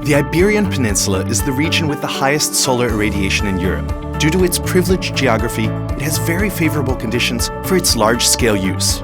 The Iberian Peninsula is the region with the highest solar irradiation in Europe. Due to its privileged geography, it has very favorable conditions for its large-scale use.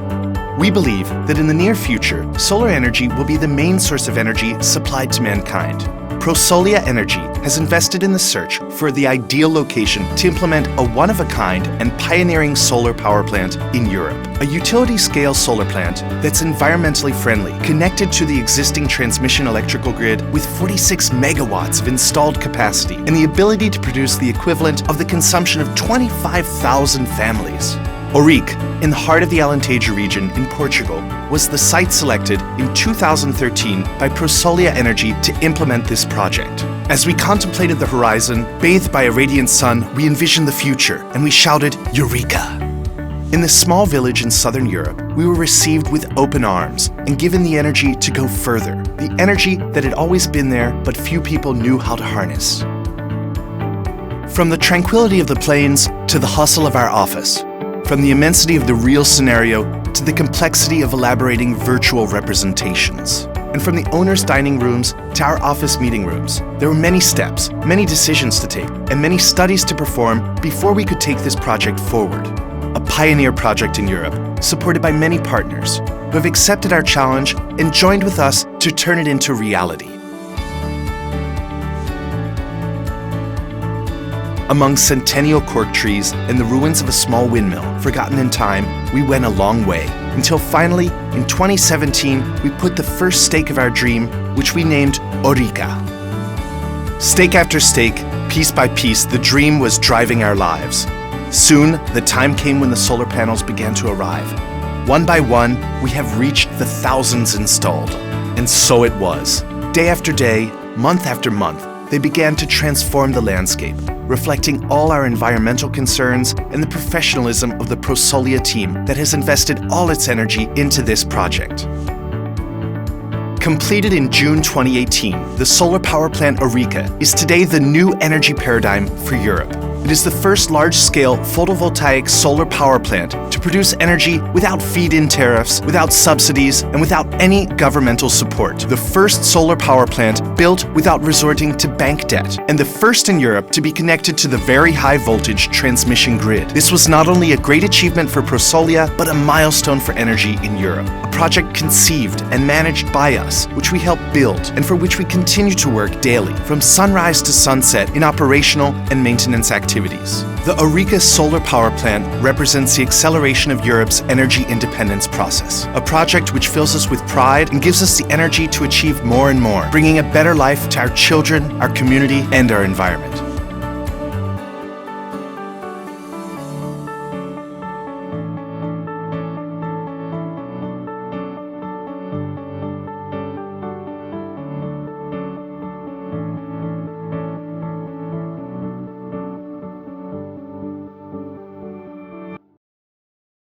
We believe that in the near future, solar energy will be the main source of energy supplied to mankind. Prosolia Energy has invested in the search for the ideal location to implement a one-of-a-kind and pioneering solar power plant in Europe. A utility-scale solar plant that's environmentally friendly, connected to the existing transmission electrical grid with 46 megawatts of installed capacity and the ability to produce the equivalent of the consumption of 25,000 families. Ourika, in the heart of the Alentejo region in Portugal, was the site selected in 2013 by Prosolia Energy to implement this project. As we contemplated the horizon, bathed by a radiant sun, we envisioned the future and we shouted, Eureka! In this small village in southern Europe, we were received with open arms and given the energy to go further, the energy that had always been there but few people knew how to harness. From the tranquility of the plains to the hustle of our office, from the immensity of the real scenario to the complexity of elaborating virtual representations. And from the owner's dining rooms to our office meeting rooms, there were many steps, many decisions to take, and many studies to perform before we could take this project forward. A pioneer project in Europe, supported by many partners, who have accepted our challenge and joined with us to turn it into reality. Among centennial cork trees and the ruins of a small windmill, forgotten in time, we went a long way, until finally, in 2017, we put the first stake of our dream, which we named Ourika. Stake after stake, piece by piece, the dream was driving our lives. Soon, the time came when the solar panels began to arrive. One by one, we have reached the thousands installed. And so it was. Day after day, month after month, they began to transform the landscape, reflecting all our environmental concerns and the professionalism of the Prosolia team that has invested all its energy into this project. Completed in June 2018, the solar power plant Ourika is today the new energy paradigm for Europe. It is the first large-scale photovoltaic solar power plant to produce energy without feed-in tariffs, without subsidies, and without any governmental support. The first solar power plant built without resorting to bank debt, and the first in Europe to be connected to the very high-voltage transmission grid. This was not only a great achievement for Prosolia, but a milestone for energy in Europe. A project conceived and managed by us, which we helped build, and for which we continue to work daily, from sunrise to sunset in operational and maintenance activities. The Ourika solar power plant represents the acceleration of Europe's energy independence process, a project which fills us with pride and gives us the energy to achieve more and more, bringing a better life to our children, our community, and our environment.